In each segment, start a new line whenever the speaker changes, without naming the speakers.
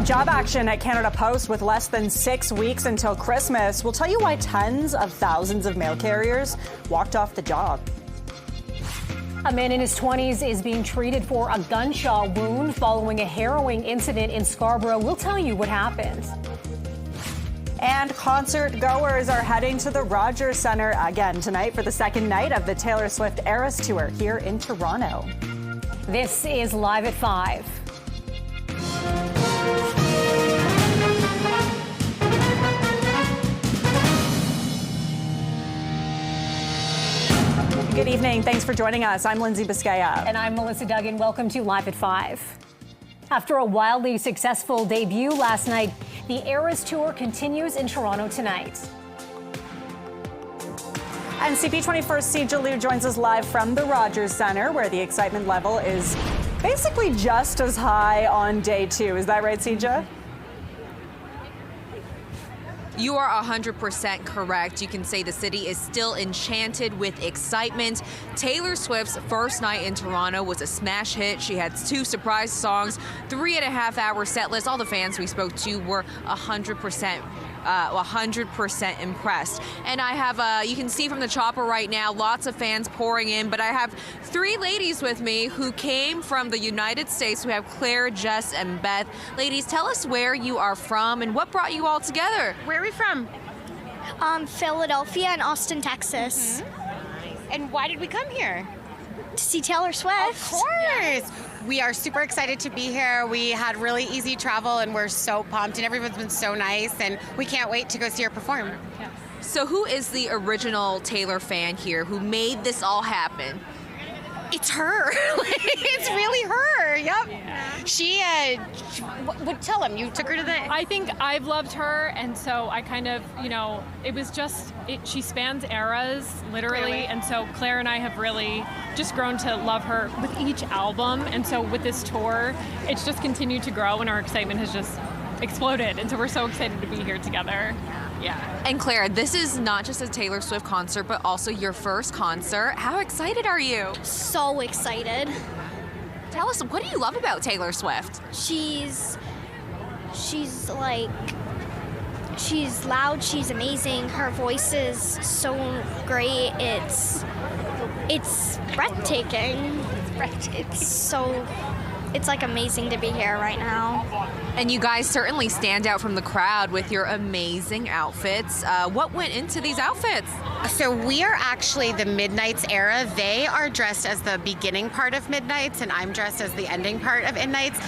Job action at Canada Post with less than 6 weeks until Christmas. We'll tell you why tens of thousands of mail carriers walked off the job.
A man in his 20s is being treated for a gunshot wound following a harrowing incident in Scarborough. We'll tell you what happened.
And concert goers are heading to the Rogers Centre again tonight for the second night of the Taylor Swift Eras Tour here in Toronto.
This is Live at 5.
Good evening. Thanks for joining us. I'm Lindsay Biscaya.
And I'm Melissa Duggan. Welcome to Live at 5. After a wildly successful debut last night, the Eras Tour continues in Toronto tonight.
And CP24's Sija Liu joins us live from the Rogers Centre, where the excitement level is basically just as high on day 2. Is that right, Sija?
You are 100% correct. You can say the city is still enchanted with excitement. Taylor Swift's first night in Toronto was a smash hit. She had 2 surprise songs, 3.5-hour set list. All the fans we spoke to were 100% impressed. And I have, you can see from the chopper right now, lots of fans pouring in, but I have 3 ladies with me who came from the United States. We have Claire, Jess, and Beth. Ladies, tell us where you are from and what brought you all together.
Where are we from?
Philadelphia and Austin, Texas.
And why did we come here?
To see Taylor Swift.
Of course. We are super excited to be here. We had really easy travel and we're so pumped and everyone's been so nice and we can't wait to go see her perform.
So who is the original Taylor fan here who made this all happen?
It's her. It's really her. Yep. Yeah. She would tell him you took her to the.
I think I've loved her, and so I kind of, it was just she spans eras literally,
Clearly.
And so Claire and I have really just grown to love her with each album, and so with this tour, it's just continued to grow, and our excitement has just exploded, and so we're so excited to be here together. Yeah.
And Claire, this is not just a Taylor Swift concert, but also your first concert. How excited are you?
So excited.
Tell us, what do you love about Taylor Swift?
She's loud, she's amazing. Her voice is so great. It's breathtaking. It's like amazing to be here right now.
And you guys certainly stand out from the crowd with your amazing outfits. What went into these outfits?
So we are actually the Midnights era. They are dressed as the beginning part of Midnights and I'm dressed as the ending part of Midnights.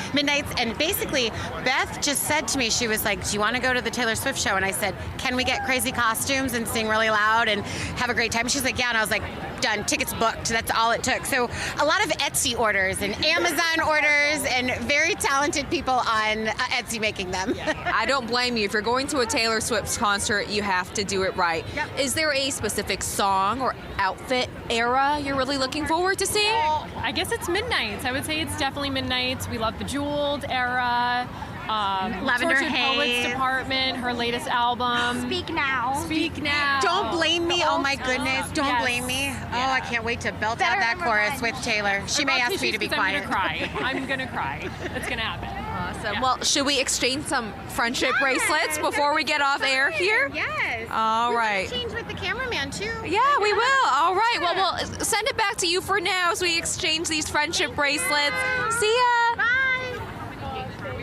And basically Beth just said to me, she was like, do you want to go to the Taylor Swift show? And I said, can we get crazy costumes and sing really loud and have a great time? She's like, yeah. And I was like, done, tickets booked. That's all it took. So a lot of Etsy orders and Amazon orders and very talented people on Etsy making them.
I don't blame you. If you're going to a Taylor Swift concert, you have to do it right.
Yep.
Is there a specific song or outfit era you're really looking forward to seeing?
I guess it's Midnights. I would say it's definitely Midnights. We love the Jeweled era.
Lavender
Tortured Poets
Haze.
Department, her latest album.
Speak Now.
Speak Now.
Don't blame me. Oh my goodness. Don't
Yes.
blame me. Oh, I can't wait to belt out that chorus with Taylor. She may ask me to be quiet.
I'm gonna cry. It's gonna happen.
Awesome.
Yeah.
Well, should we exchange some friendship bracelets before we get off air here?
Yes.
All right.
Change with the cameraman too.
Yeah, we will. All right. Well, we'll send it back to you for now as we exchange these friendship bracelets. See ya.
Bye.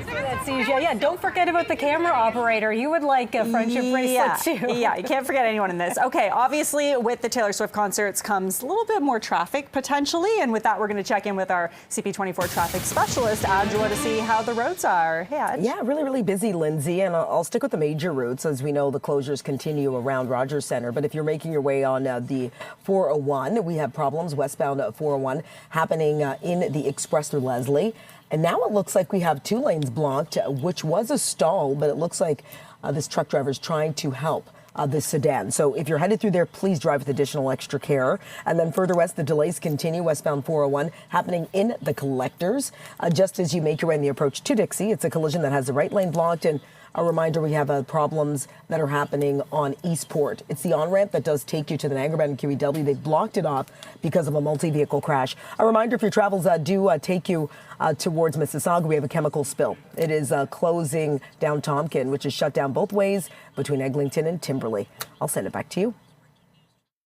That's Sija. Yeah, don't forget about the camera operator. You would like a friendship bracelet too.
Yeah, you can't forget anyone in this. Okay, obviously with the Taylor Swift concerts comes a little bit more traffic potentially, and with that we're going to check in with our CP24 traffic specialist, Adjoa, to see how the roads are. Hey, Adj.
Yeah, really busy, Lindsay, and I'll stick with the major routes. As we know, the closures continue around Rogers Centre, but if you're making your way on the 401, we have problems westbound 401 happening in the Express through Leslie. And now it looks like we have 2 lanes blocked, which was a stall, but it looks like this truck driver is trying to help this sedan. So if you're headed through there, please drive with additional extra care. And then further west, the delays continue westbound 401 happening in the Collectors. Just as you make your way in the approach to Dixie, it's a collision that has the right lane blocked. And A reminder, we have problems that are happening on Eastport. It's the on-ramp that does take you to the Niagara and QEW. They blocked it off because of a multi-vehicle crash. A reminder, if your travels do take you towards Mississauga, we have a chemical spill. It is closing down Tompkin, which is shut down both ways between Eglinton and Timberley. I'll send it back to you.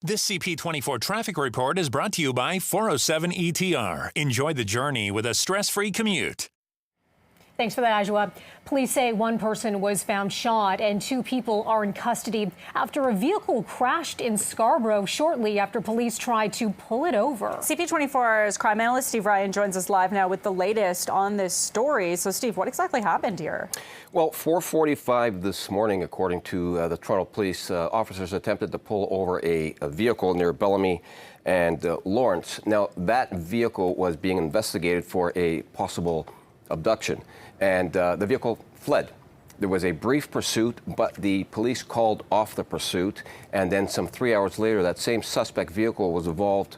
This CP24 traffic report is brought to you by 407 ETR. Enjoy the journey with a stress-free commute.
Thanks for that, Ajwa. Police say one person was found shot and 2 people are in custody after a vehicle crashed in Scarborough shortly after police tried to pull it over.
CP24's crime analyst Steve Ryan joins us live now with the latest on this story. So, Steve, what exactly happened here?
Well, 4:45 this morning, according to the Toronto Police, officers attempted to pull over a vehicle near Bellamy and Lawrence. Now, that vehicle was being investigated for a possible abduction, and the vehicle fled. There was a brief pursuit, but the police called off the pursuit, and then some 3 hours later, that same suspect vehicle was involved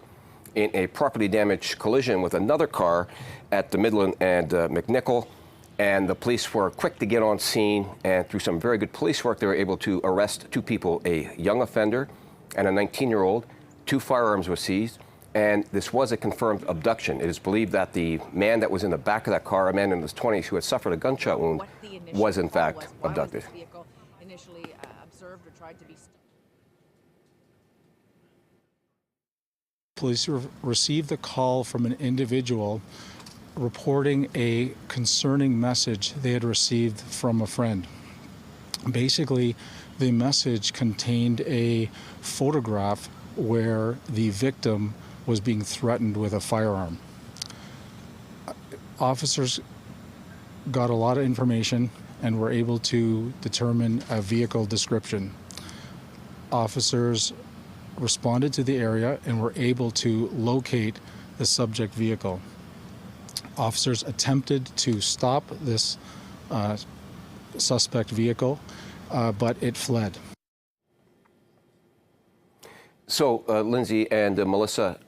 in a property damage collision with another car at the Midland and McNichol, and the police were quick to get on scene, and through some very good police work, they were able to arrest 2 people, a young offender and a 19-year-old. 2 firearms were seized. And this was a confirmed abduction. It is believed that the man that was in the back of that car, a man in his 20s who had suffered a gunshot wound, was in fact abducted.
Police received a call from an individual reporting a concerning message they had received from a friend. Basically, the message contained a photograph where the victim was being threatened with a firearm. Officers got a lot of information and were able to determine a vehicle description. Officers responded to the area and were able to locate the subject vehicle. Officers attempted to stop this suspect vehicle, but it fled.
So, Lindsay and Melissa,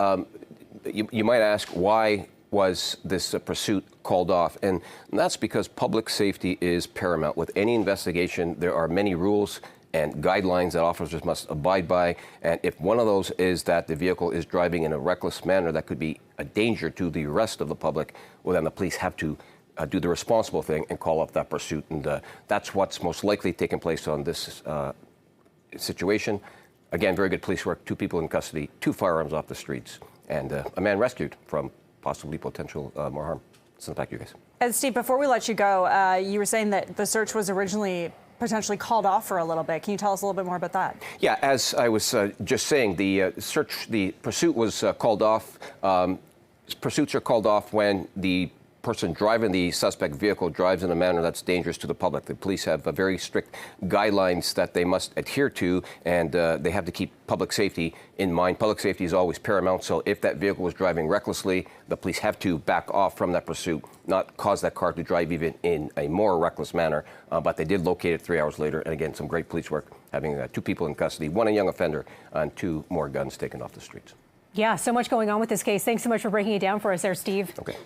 you might ask, why was this pursuit called off? And that's because public safety is paramount. With any investigation, there are many rules and guidelines that officers must abide by. And if one of those is that the vehicle is driving in a reckless manner that could be a danger to the rest of the public, well, then the police have to do the responsible thing and call off that pursuit. And that's what's most likely taken place on this situation. Again, very good police work. 2 people in custody, 2 firearms off the streets, and a man rescued from possibly potential more harm. Send it back to you guys.
And Steve, before we let you go, you were saying that the search was originally potentially called off for a little bit. Can you tell us a little bit more about that? Yeah, as I was just saying, the pursuit was called off. Pursuits are called off when the person driving the suspect vehicle drives in a manner that's dangerous to the public. The police have very strict guidelines that they must adhere to, and they have to keep public safety in mind. Public safety is always paramount, so if that vehicle was driving recklessly, the police have to back off from that pursuit, not cause that car to drive even in a more reckless manner. But they did locate it 3 hours later, and again, some great police work, having 2 people in custody, 1 a young offender, and 2 more guns taken off the streets.
Yeah, so much going on with this case. Thanks so much for breaking it down for us there, Steve.
Okay.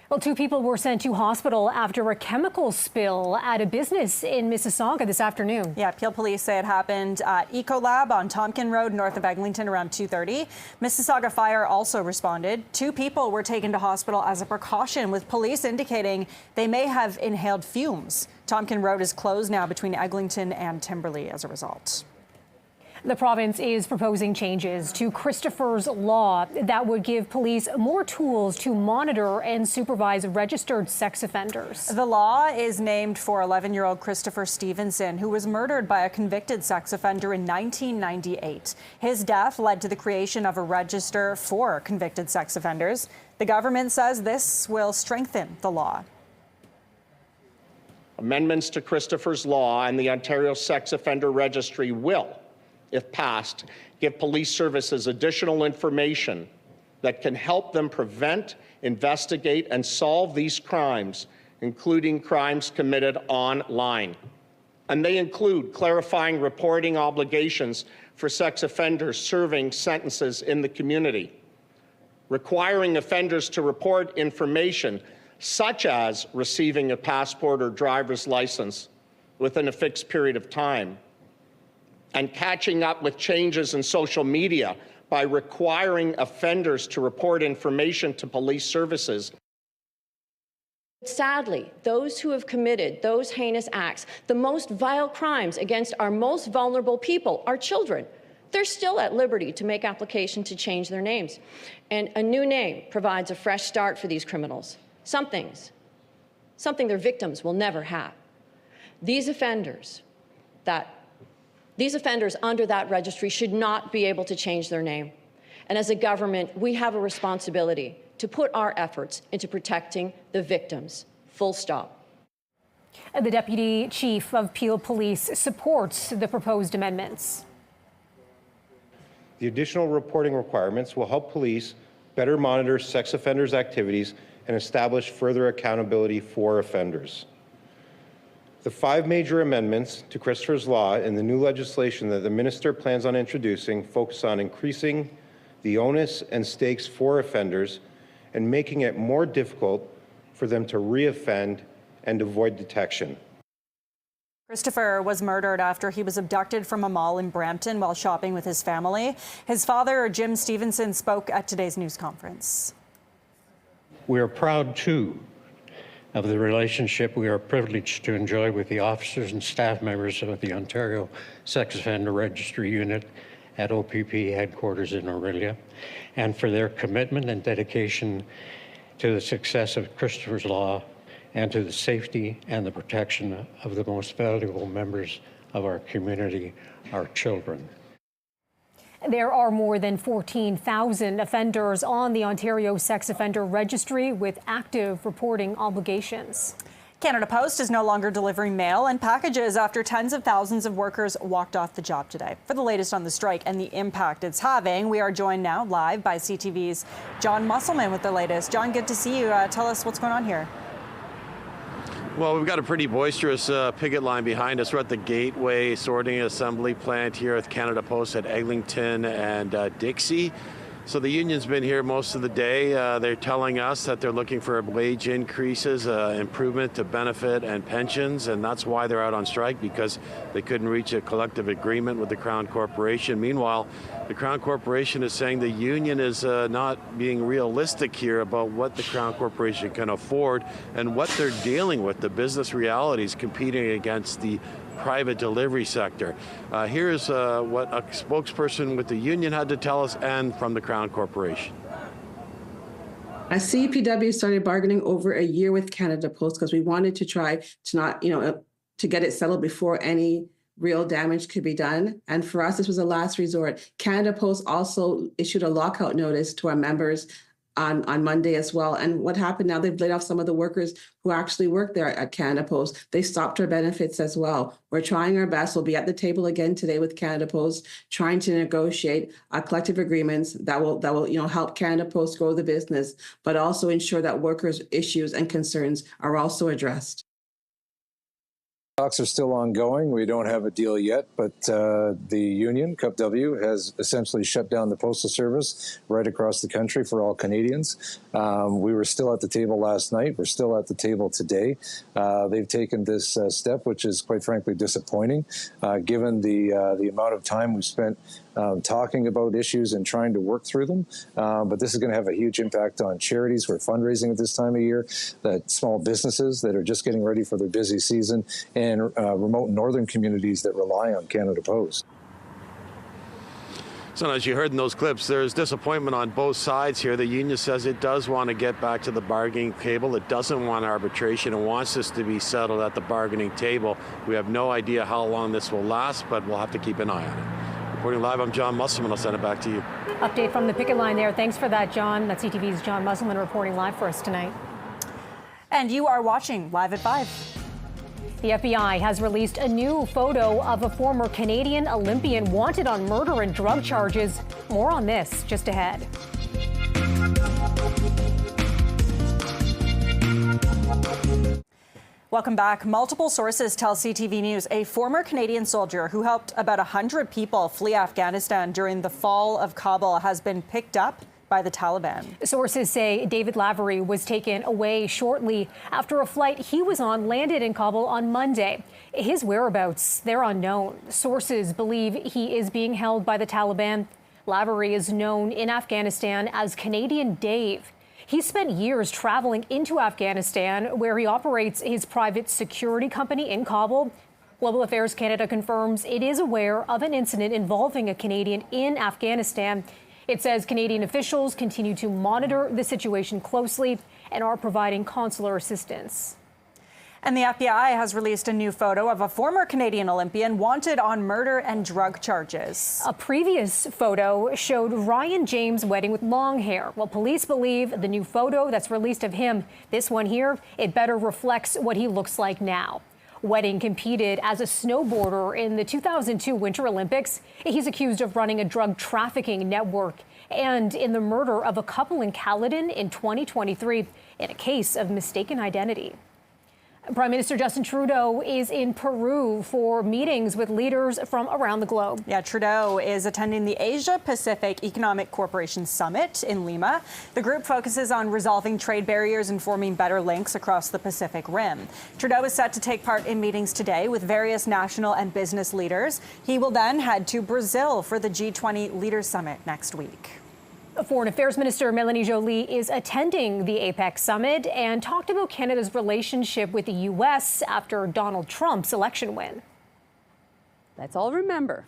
Well, 2 people were sent to hospital after a chemical spill at a business in Mississauga this afternoon. Yeah, Peel police say it happened at Ecolab on Tompkin Road, north of Eglinton, around 2:30. Mississauga Fire also responded. 2 people were taken to hospital as a precaution, with police indicating they may have inhaled fumes. Tompkin Road is closed now between Eglinton and Timberley as a result. The province is proposing changes to Christopher's Law that would give police more tools to monitor and supervise registered sex offenders. The law is named for 11-year-old Christopher Stevenson, who was murdered by a convicted sex offender in 1998. His death led to the creation of a register for convicted sex offenders. The government says this will strengthen the law.
Amendments to Christopher's Law and the Ontario Sex Offender Registry will, if passed, give police services additional information that can help them prevent, investigate, and solve these crimes, including crimes committed online. And they include clarifying reporting obligations for sex offenders serving sentences in the community, requiring offenders to report information such as receiving a passport or driver's license, within a fixed period of time, and catching up with changes in social media by requiring offenders to report information to police services.
Sadly, those who have committed those heinous acts, the most vile crimes against our most vulnerable people, our children, they're still at liberty to make application to change their names. And a new name provides a fresh start for these criminals. Something their victims will never have. These offenders under that registry should not be able to change their name. And as a government, we have a responsibility to put our efforts into protecting the victims. Full stop.
The Deputy Chief of Peel Police supports the proposed amendments.
The additional reporting requirements will help police better monitor sex offenders' activities and establish further accountability for offenders. The 5 major amendments to Christopher's Law and the new legislation that the minister plans on introducing focus on increasing the onus and stakes for offenders and making it more difficult for them to reoffend and avoid detection.
Christopher was murdered after he was abducted from a mall in Brampton while shopping with his family. His father, Jim Stevenson, spoke at today's news conference.
We are proud, too, of the relationship we are privileged to enjoy with the officers and staff members of the Ontario Sex Offender Registry Unit at OPP headquarters in Orillia, and for their commitment and dedication to the success of Christopher's Law and to the safety and the protection of the most valuable members of our community, our children.
There are more than 14,000 offenders on the Ontario Sex Offender Registry with active reporting obligations.
Canada Post is no longer delivering mail and packages after tens of thousands of workers walked off the job today. For the latest on the strike and the impact it's having, we are joined now live by CTV's John Musselman with the latest. John, good to see you. Tell us what's going on here.
Well, we've got a pretty boisterous picket line behind us. We're at the Gateway Sorting Assembly Plant here at Canada Post at Eglinton and Dixie. So the union's been here most of the day. They're telling us that they're looking for wage increases, improvement to benefit and pensions, and that's why they're out on strike, because they couldn't reach a collective agreement with the Crown Corporation. Meanwhile, the Crown Corporation is saying the union is not being realistic here about what the Crown Corporation can afford and what they're dealing with, the business realities competing against the private delivery sector. Here's what a spokesperson with the union had to tell us and from the Crown Corporation.
CPW started bargaining over a year with Canada Post because we wanted to try to not, to get it settled before any real damage could be done. And for us, this was a last resort. Canada Post also issued a lockout notice to our members on Monday as well. And what happened now, they've laid off some of the workers who actually work there at Canada Post. They stopped our benefits as well. We're trying our best. We'll be at the table again today with Canada Post, trying to negotiate collective agreements that will help Canada Post grow the business, but also ensure that workers' issues and concerns are also addressed.
Talks are still ongoing. We don't have a deal yet, but the union, CUPW, has essentially shut down the postal service right across the country for all Canadians. We were still at the table last night. We're still at the table today. They've taken this step, which is quite frankly disappointing, given the amount of time we spent talking about issues and trying to work through them. But this is going to have a huge impact on charities. We're fundraising at this time of year, that small businesses that are just getting ready for their busy season, and remote northern communities that rely on Canada Post.
So as you heard in those clips, there's disappointment on both sides here. The union says it does want to get back to the bargaining table. It doesn't want arbitration. It wants this to be settled at the bargaining table. We have no idea how long this will last, but we'll have to keep an eye on it. Reporting live, I'm John Musselman. I'll send it back to you.
Update from the picket line there. Thanks for that, John. That's CTV's John Musselman reporting live for us tonight.
And you are watching Live at 5.
The FBI has released a new photo of a former Canadian Olympian wanted on murder and drug charges. More on this just ahead.
Welcome back. Multiple sources tell CTV News a former Canadian soldier who helped about 100 people flee Afghanistan during the fall of Kabul has been picked up by the Taliban.
Sources say David Lavery was taken away shortly after a flight he was on landed in Kabul on Monday. His whereabouts, they're unknown. Sources believe he is being held by the Taliban. Lavery is known in Afghanistan as Canadian Dave. He spent years traveling into Afghanistan, where he operates his private security company in Kabul. Global Affairs Canada confirms it is aware of an incident involving a Canadian in Afghanistan. It says Canadian officials continue to monitor the situation closely and are providing consular assistance.
And the FBI has released a new photo of a former Canadian Olympian wanted on murder and drug charges.
A previous photo showed Ryan James' wedding with long hair. Well, police believe the new photo that's released of him, this one here, it better reflects what he looks like now. Wedding competed as a snowboarder in the 2002 Winter Olympics. He's accused of running a drug trafficking network and in the murder of a couple in Caledon in 2023 in a case of mistaken identity. Prime Minister Justin Trudeau is in Peru for meetings with leaders from around the globe.
Yeah, Trudeau is attending the Asia-Pacific Economic Cooperation Summit in Lima. The group focuses on resolving trade barriers and forming better links across the Pacific Rim. Trudeau is set to take part in meetings today with various national and business leaders. He will then head to Brazil for the G20 Leaders Summit next week.
Foreign Affairs Minister Melanie Joly is attending the APEC summit and talked about Canada's relationship with the U.S. after Donald Trump's election win.
Let's all remember,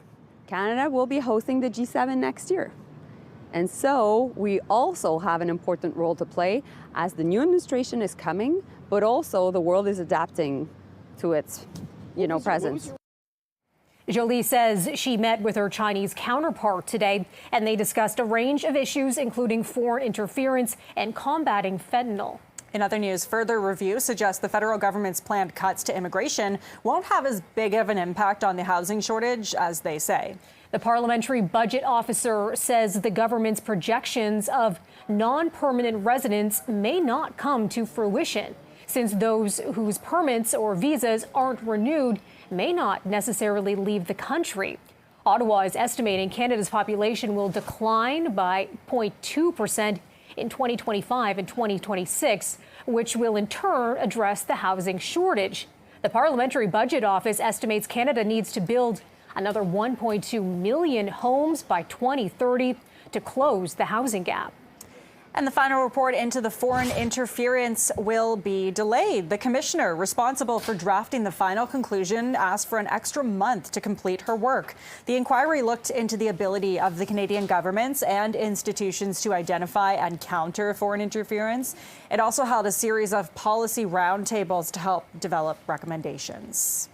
Canada will be hosting the G7 next year. And so we also have an important role to play as the new administration is coming, but also the world is adapting to its, presence.
Joly says she met with her Chinese counterpart today, and they discussed a range of issues, including foreign interference and combating fentanyl.
In other news, further review suggests the federal government's planned cuts to immigration won't have as big of an impact on the housing shortage as they say.
The parliamentary budget officer says the government's projections of non-permanent residents may not come to fruition, since those whose permits or visas aren't renewed may not necessarily leave the country. Ottawa is estimating Canada's population will decline by 0.2% in 2025 and 2026, which will in turn address the housing shortage. The Parliamentary Budget Office estimates Canada needs to build another 1.2 million homes by 2030 to close the housing gap.
And the final report into the foreign interference will be delayed. The commissioner responsible for drafting the final conclusion asked for an extra month to complete her work. The inquiry looked into the ability of the Canadian governments and institutions to identify and counter foreign interference. It also held a series of policy roundtables to help develop recommendations.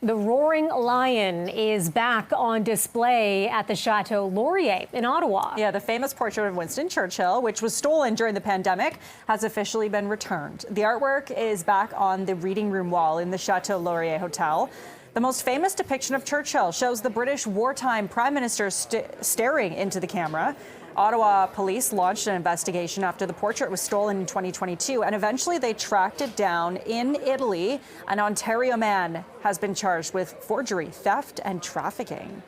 The Roaring Lion is back on display at the Chateau Laurier in Ottawa.
Yeah, the famous portrait of Winston Churchill, which was stolen during the pandemic, has officially been returned. The artwork is back on the reading room wall in the Chateau Laurier Hotel. The most famous depiction of Churchill shows the British wartime prime minister staring into the camera. Ottawa police launched an investigation after the portrait was stolen in 2022, and eventually they tracked it down in Italy. An Ontario man has been charged with forgery, theft, and trafficking.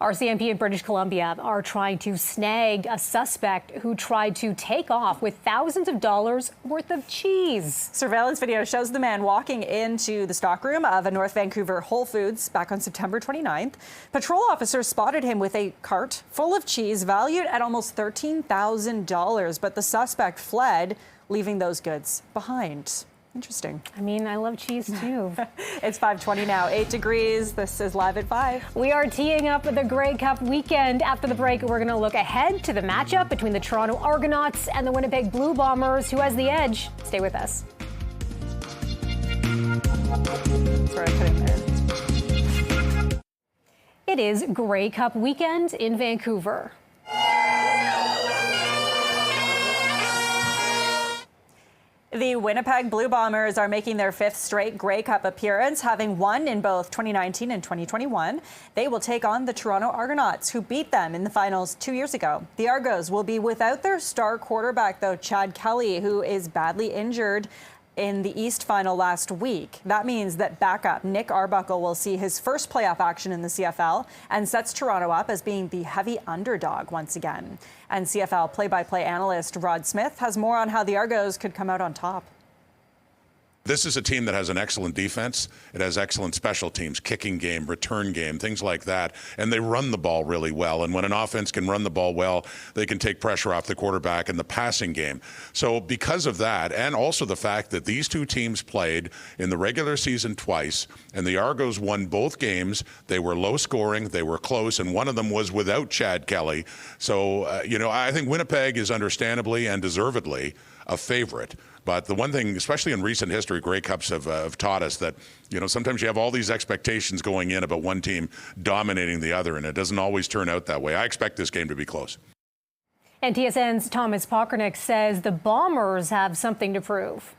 RCMP in British Columbia are trying to snag a suspect who tried to take off with thousands of dollars worth of cheese.
Surveillance video shows the man walking into the stockroom of a North Vancouver Whole Foods back on September 29th. Patrol officers spotted him with a cart full of cheese valued at almost $13,000, but the suspect fled, leaving those goods behind. Interesting.
I mean, I love cheese too.
It's 5:20 now, 8 degrees. This is Live at 5.
We are teeing up the Grey Cup weekend. After the break, we're going to look ahead to the matchup between the Toronto Argonauts and the Winnipeg Blue Bombers. Who has the edge? Stay with us.
Sorry, I put it there.
It is Grey Cup weekend in Vancouver.
The Winnipeg Blue Bombers are making their 5th straight Grey Cup appearance, having won in both 2019 and 2021. They will take on the Toronto Argonauts, who beat them in the finals 2 years ago. The Argos will be without their star quarterback, though, Chad Kelly, who is badly injured in the East final last week. That means that backup Nick Arbuckle will see his first playoff action in the CFL and sets Toronto up as being the heavy underdog once again. And CFL play-by-play analyst Rod Smith has more on how the Argos could come out on top.
This is a team that has an excellent defense. It has excellent special teams, kicking game, return game, things like that. And they run the ball really well. And when an offense can run the ball well, they can take pressure off the quarterback in the passing game. So because of that, and also the fact that these two teams played in the regular season twice, and the Argos won both games, they were low scoring, they were close, and one of them was without Chad Kelly. So, I think Winnipeg is understandably and deservedly a favorite. But the one thing, especially in recent history, Grey Cups have taught us that, sometimes you have all these expectations going in about one team dominating the other, and it doesn't always turn out that way. I expect this game to be close.
And TSN's Thomas Pockernick says the Bombers have something to prove.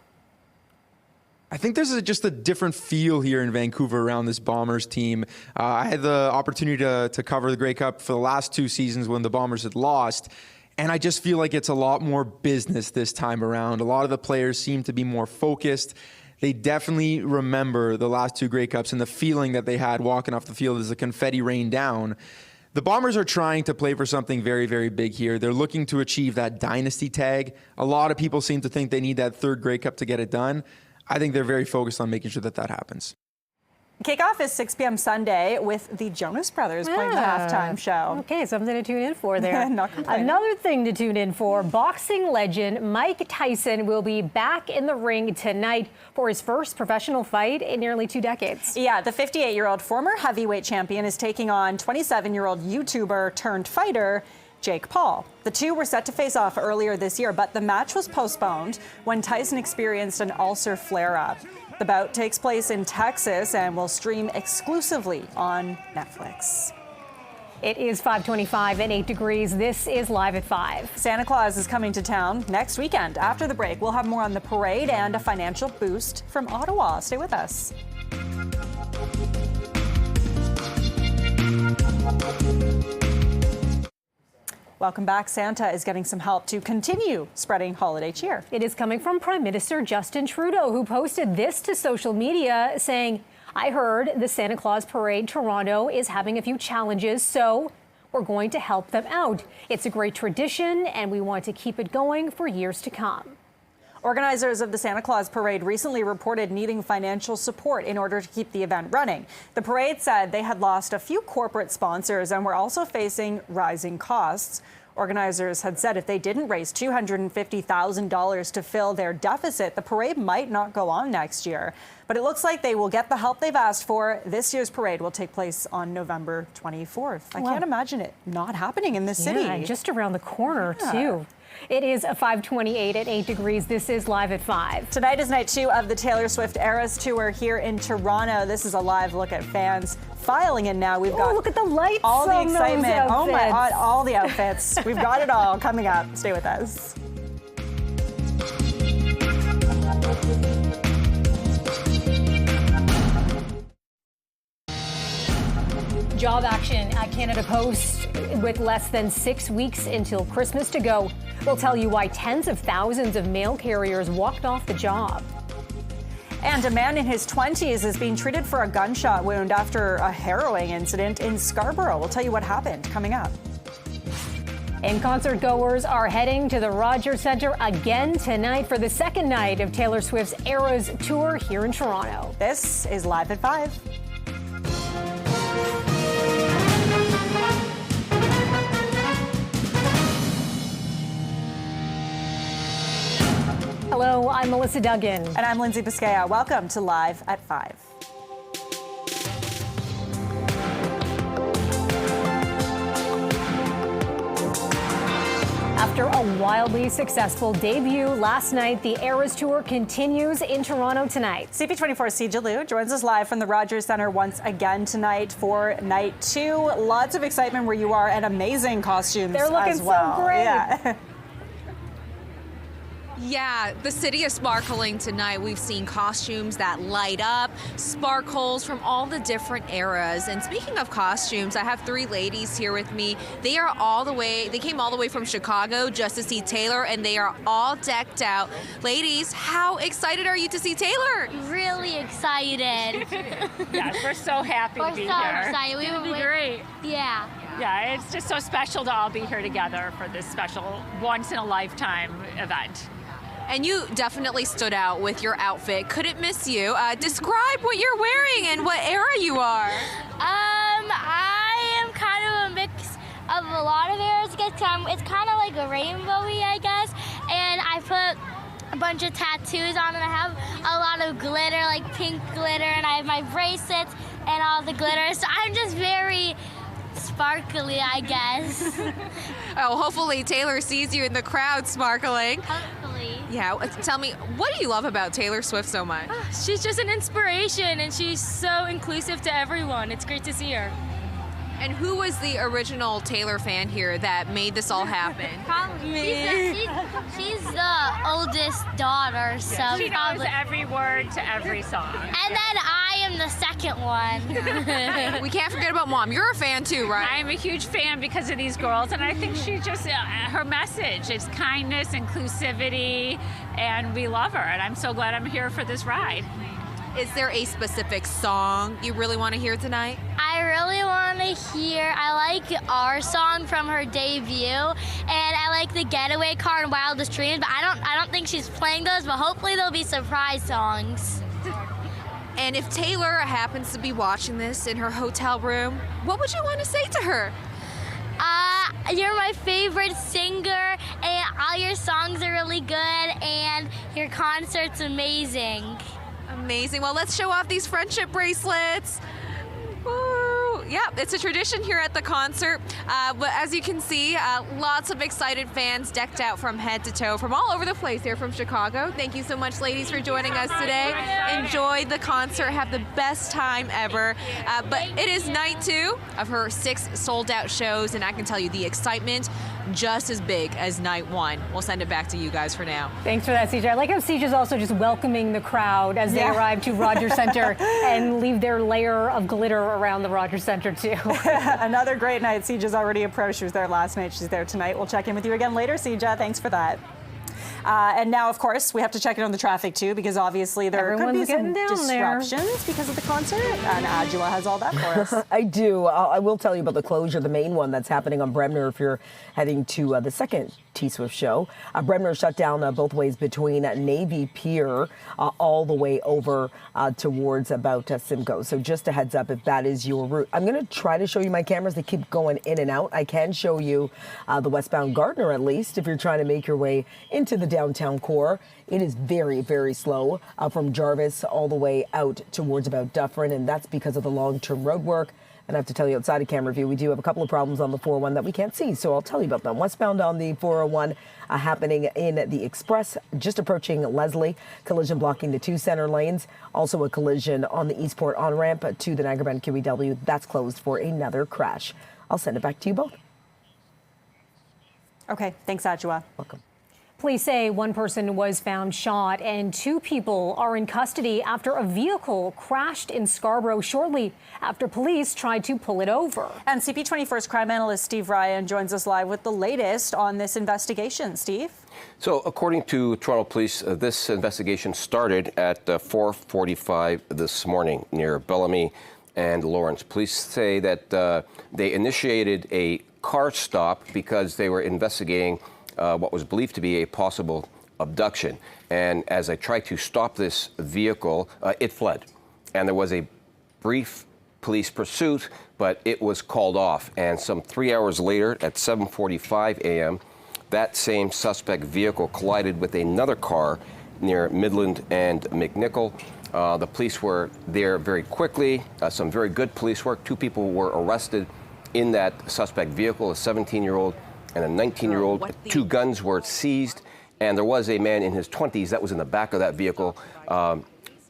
I think there's just a different feel here in Vancouver around this Bombers team. I had the opportunity to cover the Grey Cup for the last 2 seasons when the Bombers had lost. And I just feel like it's a lot more business this time around. A lot of the players seem to be more focused. They definitely remember the last 2 Grey Cups and the feeling that they had walking off the field as the confetti rained down. The Bombers are trying to play for something very, very big here. They're looking to achieve that dynasty tag. A lot of people seem to think they need that 3rd Grey Cup to get it done. I think they're very focused on making sure that that happens.
Kickoff is 6 p.m. Sunday with the Jonas Brothers playing the halftime show.
Okay, something to tune in for there.
Not complaining.
Another thing to tune in for, boxing legend Mike Tyson will be back in the ring tonight for his first professional fight in nearly 2 decades.
Yeah, the 58-year-old former heavyweight champion is taking on 27-year-old YouTuber turned fighter Jake Paul. The two were set to face off earlier this year, but the match was postponed when Tyson experienced an ulcer flare-up. The bout takes place in Texas and will stream exclusively on Netflix.
It is 5:25 and 8 degrees. This is Live at 5.
Santa Claus is coming to town next weekend. After the break, we'll have more on the parade and a financial boost from Ottawa. Stay with us. Welcome back. Santa is getting some help to continue spreading holiday cheer.
It is coming from Prime Minister Justin Trudeau, who posted this to social media saying, "I heard the Santa Claus Parade Toronto is having a few challenges, so we're going to help them out. It's a great tradition, and we want to keep it going for years to come."
Organizers of the Santa Claus Parade recently reported needing financial support in order to keep the event running. The parade said they had lost a few corporate sponsors and were also facing rising costs. Organizers had said if they didn't raise $250,000 to fill their deficit, the parade might not go on next year. But it looks like they will get the help they've asked for. This year's parade will take place on November 24th. I can't imagine it not happening in this city.
Yeah, just around the corner, too. It is 5:28 at 8 degrees. This is Live at 5.
Tonight is night 2 of the Taylor Swift Eras Tour here in Toronto. This is a live look at fans filing in now. We've got
look at the lights,
all the
on
excitement.
Those
oh my God, all the outfits. We've got it all coming up. Stay with us.
Job action at Canada Post with less than 6 weeks until Christmas to go. We'll tell you why tens of thousands of mail carriers walked off the job.
And a man in his 20s is being treated for a gunshot wound after a harrowing incident in Scarborough. We'll tell you what happened coming up.
And concert goers are heading to the Rogers Centre again tonight for the second night of Taylor Swift's Eras Tour here in Toronto.
This is Live at 5.
Hello, I'm Melissa Duggan.
And I'm Lindsay Biscaya. Welcome to Live at 5.
After a wildly successful debut last night, the Eras Tour continues in Toronto tonight.
CP24's Sijia Liu joins us live from the Rogers Centre once again tonight for night 2. Lots of excitement where you are and amazing costumes
They're looking
as well.
so great.
Yeah.
Yeah, the city is sparkling tonight. We've seen costumes that light up, sparkles from all the different eras. And speaking of costumes, I have 3 ladies here with me. They came all the way from Chicago just to see Taylor, and they are all decked out. Ladies, how excited are you to see Taylor?
Really excited.
Yes, we're so happy to be here.
We're so excited.
It's going to be great.
Yeah.
Yeah, it's just so special to all be here together for this special once-in-a-lifetime event.
And you definitely stood out with your outfit. Couldn't miss you. Describe what you're wearing and what era you are.
I am kind of a mix of a lot of eras. It's kind of like a rainbowy, I guess. And I put a bunch of tattoos on, and I have a lot of glitter, like pink glitter, and I have my bracelets and all the glitter. So I'm just very sparkly, I guess.
Oh, hopefully Taylor sees you in the crowd sparkling.
Hopefully.
Yeah, tell me, what do you love about Taylor Swift so much?
She's just an inspiration, and she's so inclusive to everyone. It's great to see her.
And who was the original Taylor fan here that made this all happen?
Probably me. She's the oldest daughter, so
she knows every word to every song.
And then I am the second one.
We can't forget about Mom. You're a fan too, right?
I'm a huge fan because of these girls, and I think she just, her message is kindness, inclusivity, and we love her, and I'm so glad I'm here for this ride.
Is there a specific song you really want to hear tonight?
I really want to hear, I like our song from her debut, and I like the Getaway Car and Wildest Dreams, but I don't think she's playing those, but hopefully there'll be surprise songs.
And if Taylor happens to be watching this in her hotel room, what would you want to say to her?
You're my favorite singer, and all your songs are really good, and your concert's amazing.
Amazing. Well, let's show off these friendship bracelets. Woo. Yeah, it's a tradition here at the concert. But as you can see, lots of excited fans decked out from head to toe from all over the place here from Chicago. Thank you so much, ladies, for joining us today. Enjoy the concert. Have the best time ever. But it is night 2 of her 6 sold-out shows, and I can tell you the excitement just as big as night 1. We'll send it back to you guys for now.
Thanks for that, CJ. I like how CJ's also just welcoming the crowd as they arrive to Rogers Center and leave their layer of glitter around the Rogers Center, too.
Another great night. CJ's already approached. She was there last night. She's there tonight. We'll check in with you again later, CJ. Thanks for that. And now, of course, we have to check in on the traffic, too, because obviously there could be some disruptions because of the concert. And Adjua has all that for us.
I do. I will tell you about the closure, the main one that's happening on Bremner if you're heading to the second T-Swift show. Bremner shut down both ways between Navy Pier all the way over towards about Simcoe. So just a heads up if that is your route. I'm going to try to show you my cameras. They keep going in and out. I can show you the westbound Gardner, at least, if you're trying to make your way into the downtown core. It is very, very slow from Jarvis all the way out towards about Dufferin, and that's because of the long-term road work. And I have to tell you, outside of camera view, we do have a couple of problems on the 401 that we can't see, so I'll tell you about them. Westbound on the 401 happening in the Express, just approaching Leslie. Collision blocking the 2 center lanes. Also a collision on the Eastport on-ramp to the Niagara Bend QEW. That's closed for another crash. I'll send it back to you both.
Okay, thanks, Adjua.
Welcome.
Police say one person was found shot and 2 people are in custody after a vehicle crashed in Scarborough shortly after police tried to pull it over.
And CP24's crime analyst Steve Ryan joins us live with the latest on this investigation. Steve?
So according to Toronto Police, this investigation started at 4:45 this morning near Bellamy and Lawrence. Police say that they initiated a car stop because they were investigating what was believed to be a possible abduction. And as I tried to stop this vehicle, it fled. And there was a brief police pursuit, but it was called off. And some 3 hours later, at 7:45 a.m., that same suspect vehicle collided with another car near Midland and McNichol. The police were there very quickly, some very good police work. 2 people were arrested in that suspect vehicle, a 17-year-old and a 19-year-old. 2 guns were seized, and there was a man in his 20s that was in the back of that vehicle,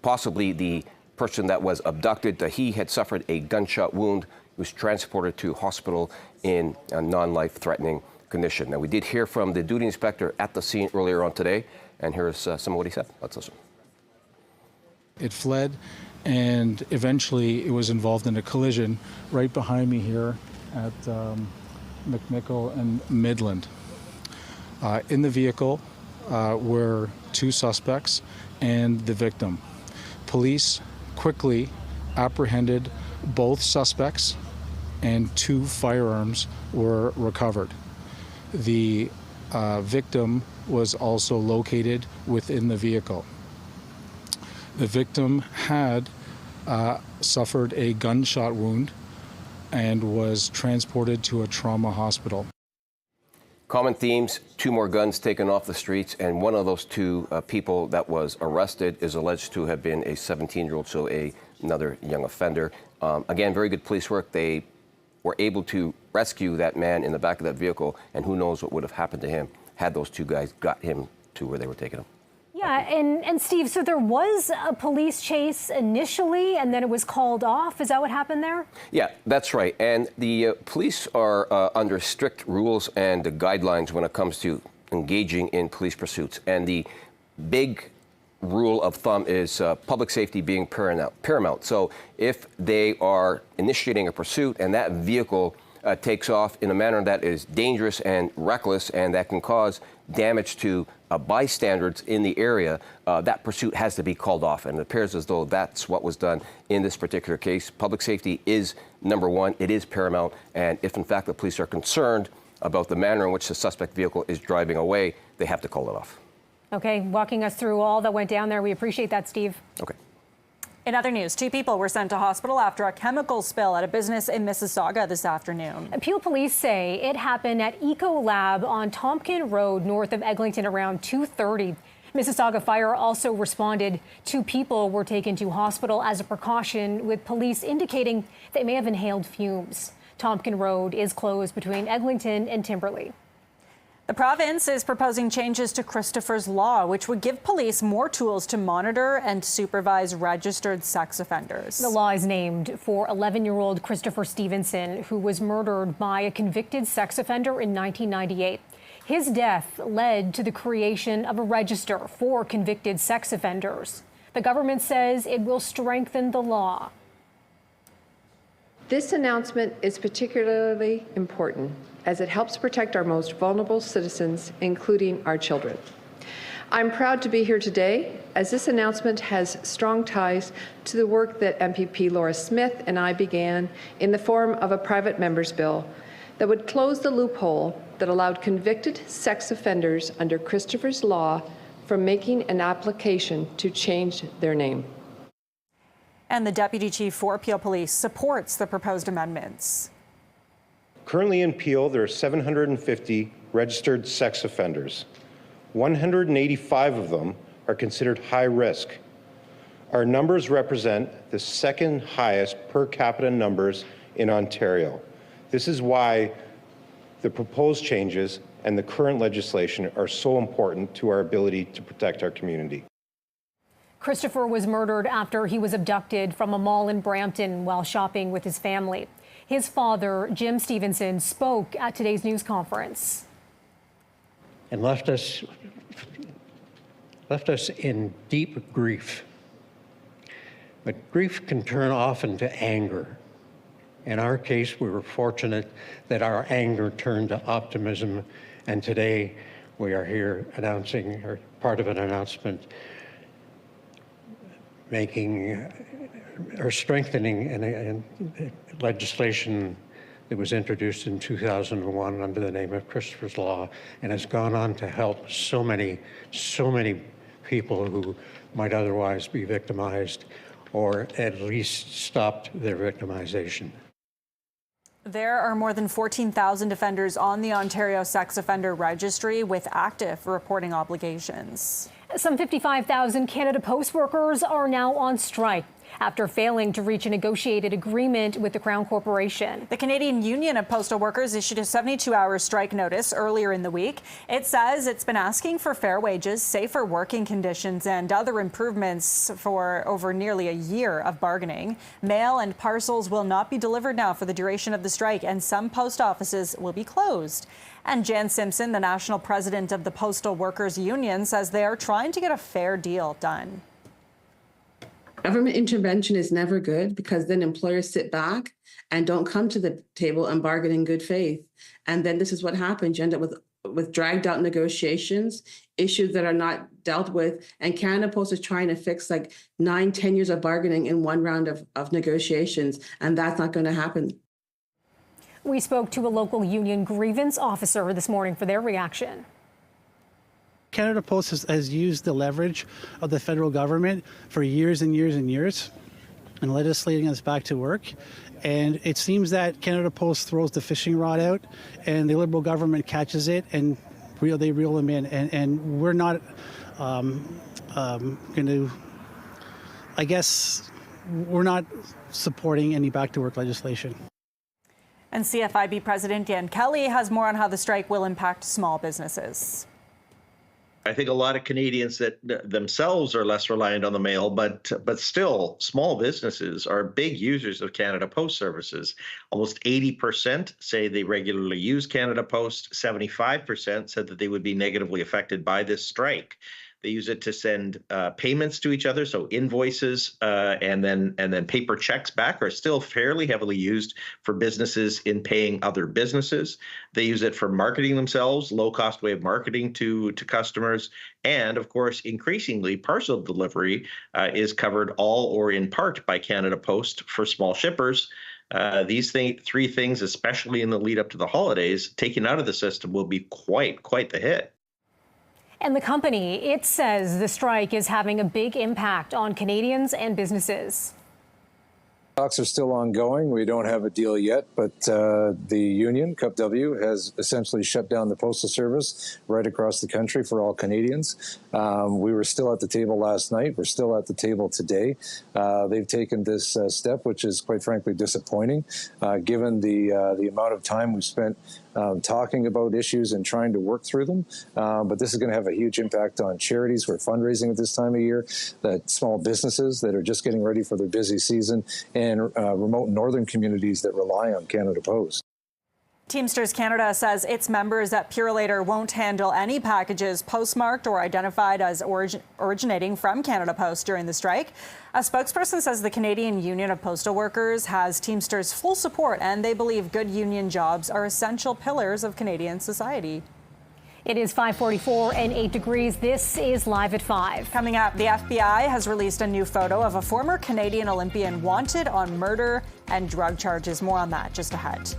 possibly the person that was abducted. He had suffered a gunshot wound. He was transported to hospital in a non-life-threatening condition. Now, we did hear from the duty inspector at the scene earlier on today, And here's some of what he said. Let's listen.
It fled, and eventually it was involved in a collision right behind me here at McMichael and Midland. In the vehicle were 2 suspects and the victim. Police quickly apprehended both suspects and 2 firearms were recovered. The victim was also located within the vehicle. The victim had suffered a gunshot wound and was transported to a trauma hospital.
Common themes, 2 more guns taken off the streets, and one of those 2 people that was arrested is alleged to have been a 17-year-old, so another young offender. Again, very good police work. They were able to rescue that man in the back of that vehicle, and who knows what would have happened to him had those 2 guys got him to where they were taking him.
Yeah, and Steve, so there was a police chase initially, and then it was called off. Is that what happened there?
Yeah, that's right. And the police are under strict rules and guidelines when it comes to engaging in police pursuits. And the big rule of thumb is public safety being paramount. So if they are initiating a pursuit and that vehicle takes off in a manner that is dangerous and reckless and that can cause damage to bystanders in the area, that pursuit has to be called off. And it appears as though that's what was done in this particular case. Public safety is number 1. It is paramount. And if, in fact, the police are concerned about the manner in which the suspect vehicle is driving away, they have to call it off.
Okay, walking us through all that went down there. We appreciate that, Steve.
Okay.
In other news, 2 people were sent to hospital after a chemical spill at a business in Mississauga this afternoon.
Peel police say it happened at Eco Lab on Tompkin Road north of Eglinton around 2:30. Mississauga Fire also responded. 2 people were taken to hospital as a precaution, with police indicating they may have inhaled fumes. Tompkin Road is closed between Eglinton and Timberley.
The province is proposing changes to Christopher's Law, which would give police more tools to monitor and supervise registered sex offenders.
The law is named for 11-year-old Christopher Stevenson, who was murdered by a convicted sex offender in 1998. His death led to the creation of a register for convicted sex offenders. The government says it will strengthen the law.
This announcement is particularly important as it helps protect our most vulnerable citizens, including our children. I'm proud to be here today as this announcement has strong ties to the work that MPP Laura Smith and I began in the form of a private member's bill that would close the loophole that allowed convicted sex offenders under Christopher's Law from making an application to change their name.
And the deputy chief for Peel Police supports the proposed amendments.
Currently in Peel, there are 750 registered sex offenders. 185 of them are considered high risk. Our numbers represent the 2nd highest per capita numbers in Ontario. This is why the proposed changes and the current legislation are so important to our ability to protect our community.
Christopher was murdered after he was abducted from a mall in Brampton while shopping with his family. His father, Jim Stevenson, spoke at today's news conference.
And left us in deep grief. But grief can turn often to anger. In our case, we were fortunate that our anger turned to optimism, and today we are here announcing, or part of an announcement, making or strengthening legislation that was introduced in 2001 under the name of Christopher's Law, and has gone on to help so many people who might otherwise be victimized, or at least stopped their victimization.
There are more than 14,000 offenders on the Ontario Sex Offender Registry with active reporting obligations.
Some 55,000 Canada Post workers are now on strike. after failing to reach a negotiated agreement with the Crown Corporation.
The Canadian Union of Postal Workers issued a 72-hour strike notice earlier in the week. It says it's been asking for fair wages, safer working conditions, and other improvements for over nearly a year of bargaining. Mail and parcels will not be delivered now for the duration of the strike, and some post offices will be closed. And Jan Simpson, the national president of the Postal Workers Union, says they are trying to get a fair deal done.
Government intervention is never good because then employers sit back and don't come to the table and bargain in good faith. And then this is what happens. You end up with dragged out negotiations, issues that are not dealt with. And Canada Post is trying to fix like 9-10 years of bargaining in one round of negotiations. And that's not going to happen.
We spoke to a local union grievance officer this morning for their reaction.
Canada Post has used the leverage of the federal government for years and years and years in legislating us back to work. And it seems that Canada Post throws the fishing rod out and the Liberal government catches it and they reel them in. And we're not going to, I guess, we're not supporting any back to work legislation.
And CFIB President Dan Kelly has more on how the strike will impact small businesses.
I think a lot of Canadians that themselves are less reliant on the mail, but still small businesses are big users of Canada Post services. Almost 80% say they regularly use Canada Post. 75% said that they would be negatively affected by this strike. They use it to send payments to each other, so invoices and then paper checks back are still fairly heavily used for businesses in paying other businesses. They use it for marketing themselves, low-cost way of marketing to customers, and of course, increasingly, parcel delivery is covered all or in part by Canada Post for small shippers. These three things, especially in the lead up to the holidays, taken out of the system will be quite the hit.
And the company, it says the strike is having a big impact on Canadians and businesses.
Talks are still ongoing. We don't have a deal yet, but the union, CUPW, has essentially shut down the postal service right across the country for all Canadians. We were still at the table last night. We're still at the table today. They've taken this step, which is quite frankly disappointing, given the amount of time we spent talking about issues and trying to work through them. But this is going to have a huge impact on charities. We're fundraising at this time of year, that small businesses that are just getting ready for their busy season, and remote northern communities that rely on Canada Post.
Teamsters Canada says its members at Purolator won't handle any packages postmarked or identified as originating from Canada Post during the strike. A spokesperson says the Canadian Union of Postal Workers has Teamsters' full support, and they believe good union jobs are essential pillars of Canadian society.
It is 5:44 and 8 degrees. This is Live at 5.
Coming up, the FBI has released a new photo of a former Canadian Olympian wanted on murder and drug charges. More on that just ahead.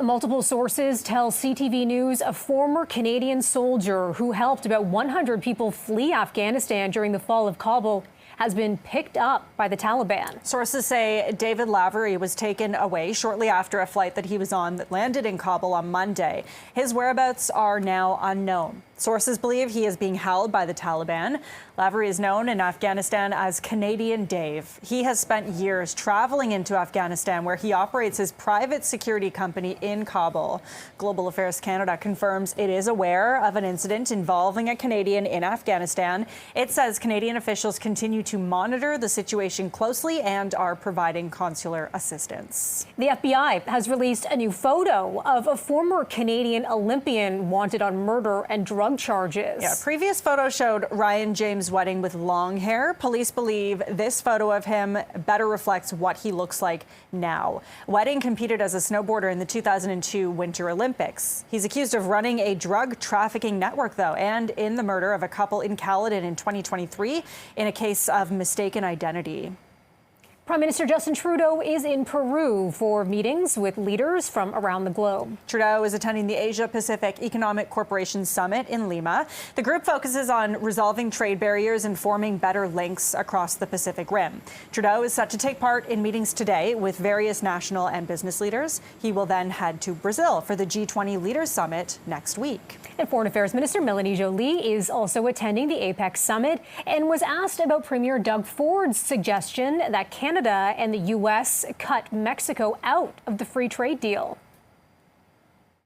Multiple sources tell CTV News a former Canadian soldier who helped about 100 people flee Afghanistan during the fall of Kabul has been picked up by the Taliban.
Sources say David Lavery was taken away shortly after a flight that he was on that landed in Kabul on Monday. His whereabouts are now unknown. Sources believe he is being held by the Taliban. Lavery is known in Afghanistan as Canadian Dave. He has spent years traveling into Afghanistan, where he operates his private security company in Kabul. Global Affairs Canada confirms it is aware of an incident involving a Canadian in Afghanistan. It says Canadian officials continue to monitor the situation closely and are providing consular assistance.
The FBI has released a new photo of a former Canadian Olympian wanted on murder and drug charges.
Yeah, a previous photo showed Ryan James Wedding with long hair. Police believe this photo of him better reflects what he looks like now. Wedding competed as a snowboarder in the 2002 Winter Olympics. He's accused of running a drug trafficking network, though, and in the murder of a couple in Caledon in 2023 in a case of mistaken identity.
Prime Minister Justin Trudeau is in Peru for meetings with leaders from around the globe.
Trudeau is attending the Asia-Pacific Economic Cooperation Summit in Lima. The group focuses on resolving trade barriers and forming better links across the Pacific Rim. Trudeau is set to take part in meetings today with various national and business leaders. He will then head to Brazil for the G20 Leaders Summit next week.
And Foreign Affairs Minister Melanie Joly is also attending the APEC Summit and was asked about Premier Doug Ford's suggestion that Canada and the U.S. cut Mexico out of the free trade deal.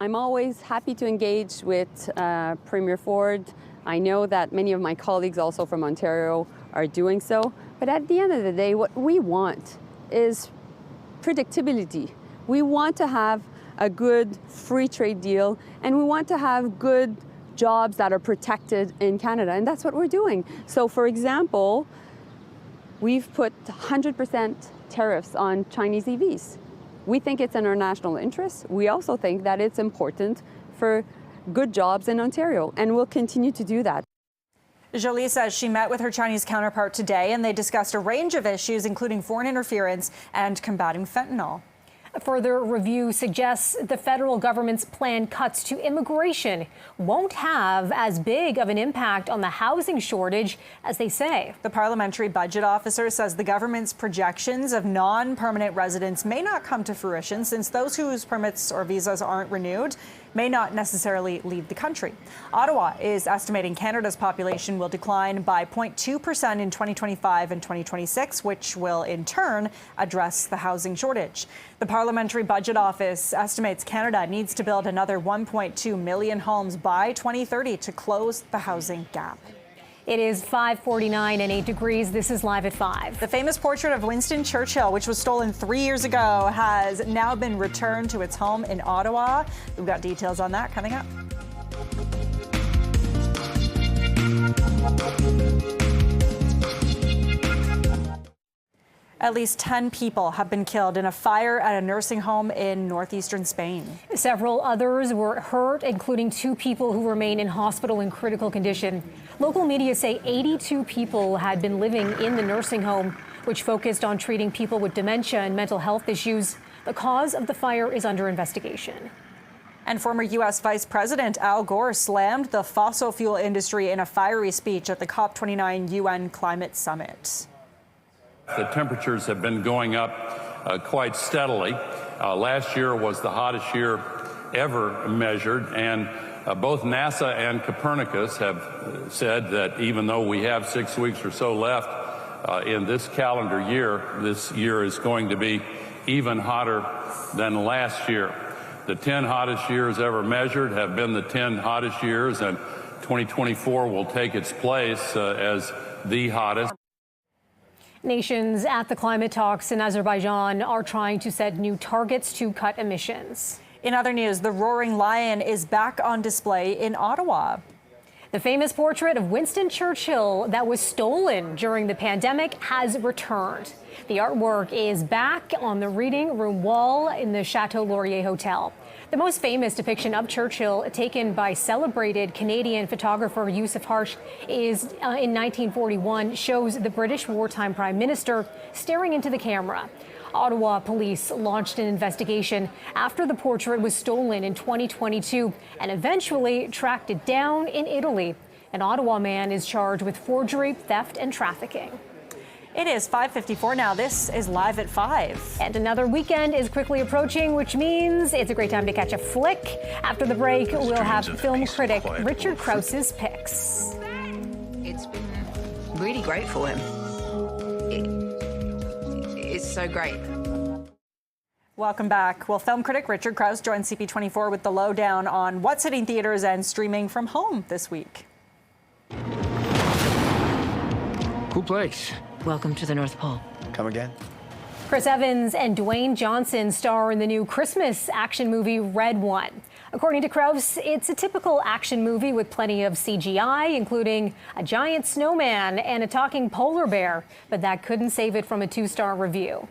I'm always happy to engage with Premier Ford. I know that many of my colleagues also from Ontario are doing so. But at the end of the day, what we want is predictability. We want to have a good free trade deal, and we want to have good jobs that are protected in Canada, and that's what we're doing. So, for example, we've put 100% tariffs on Chinese EVs. We think it's in our national interest. We also think that it's important for good jobs in Ontario, and we'll continue to do that.
Joly says she met with her Chinese counterpart today, and they discussed a range of issues, including foreign interference and combating fentanyl.
A further review suggests the federal government's planned cuts to immigration won't have as big of an impact on the housing shortage as they say.
The parliamentary budget officer says the government's projections of non-permanent residents may not come to fruition, since those whose permits or visas aren't renewed may not necessarily leave the country. Ottawa is estimating Canada's population will decline by 0.2% in 2025 and 2026, which will in turn address the housing shortage. The Parliamentary Budget Office estimates Canada needs to build another 1.2 million homes by 2030 to close the housing gap.
It is 5:49 and 8 degrees. This is Live at 5.
The famous portrait of Winston Churchill, which was stolen 3 years ago, has now been returned to its home in Ottawa. We've got details on that coming up. At least 10 people have been killed in a fire at a nursing home in northeastern Spain.
Several others were hurt, including 2 people who remain in hospital in critical condition. Local media say 82 people had been living in the nursing home, which focused on treating people with dementia and mental health issues. The cause of the fire is under investigation.
And former U.S. Vice President Al Gore slammed the fossil fuel industry in a fiery speech at the COP29 UN Climate Summit.
The temperatures have been going up quite steadily. Last year was the hottest year ever measured, and both NASA and Copernicus have said that even though we have 6 weeks or so left in this calendar year, this year is going to be even hotter than last year. The 10 hottest years ever measured have been the 10 hottest years, and 2024 will take its place as the hottest.
Nations at the climate talks in Azerbaijan are trying to set new targets to cut emissions.
In other news, the roaring lion is back on display in Ottawa.
The famous portrait of Winston Churchill that was stolen during the pandemic has returned. The artwork is back on the reading room wall in the Chateau Laurier Hotel. The most famous depiction of Churchill, taken by celebrated Canadian photographer Yusuf Harsh, is in 1941, shows the British wartime prime minister staring into the camera. Ottawa police launched an investigation after the portrait was stolen in 2022 and eventually tracked it down in Italy. An Ottawa man is charged with forgery, theft, and trafficking.
It is 5:54 now. This is Live at 5.
And another weekend is quickly approaching, which means it's a great time to catch a flick. After the break, we'll have film critic Richard Krause's picks.
It's been really great for him. It's so great.
Welcome back. Well, film critic Richard Krause joins CP24 with the lowdown on what's hitting theaters and streaming from home this week.
Cool place.
Welcome to the North Pole.
Come again.
Chris Evans and Dwayne Johnson star in the new Christmas action movie Red One. According to Krause, it's a typical action movie with plenty of CGI, including a giant snowman and a talking polar bear, but that couldn't save it from a 2-star review.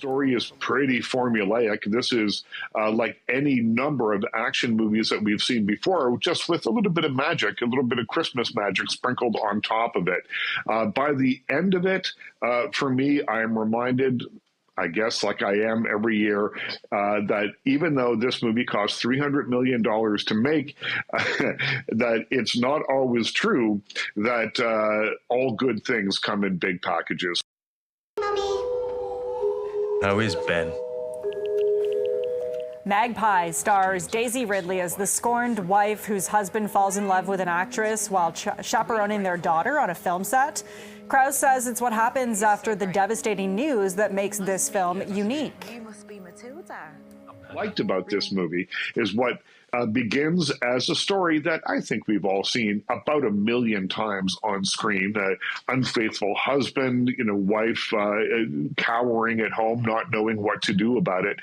story is pretty formulaic. This is like any number of action movies that we've seen before, just with a little bit of magic, a little bit of Christmas magic sprinkled on top of it. By the end of it, for me, I am reminded, I guess like I am every year, that even though this movie cost $300 million to make, that it's not always true that all good things come in big packages.
How is Ben?
Magpie stars Daisy Ridley as the scorned wife whose husband falls in love with an actress while chaperoning their daughter on a film set. Krause says it's what happens after the devastating news that makes this film unique.
What I liked about this movie is what begins as a story that I think we've all seen about 1 million times on screen. Unfaithful husband, wife cowering at home, not knowing what to do about it,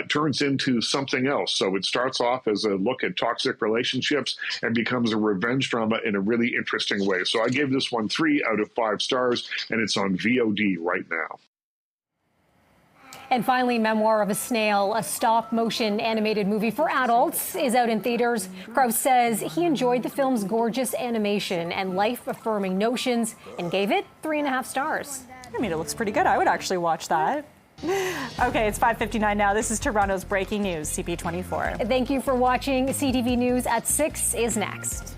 turns into something else. So it starts off as a look at toxic relationships and becomes a revenge drama in a really interesting way. So I gave this one 3 out of 5 stars, and it's on VOD right now.
And finally, Memoir of a Snail, a stop-motion animated movie for adults, is out in theaters. Krause says he enjoyed the film's gorgeous animation and life-affirming notions and gave it 3.5 stars.
I mean, it looks pretty good. I would actually watch that. Okay, it's 5:59 now. This is Toronto's breaking news, CP24.
Thank you for watching. CTV News at 6 is next.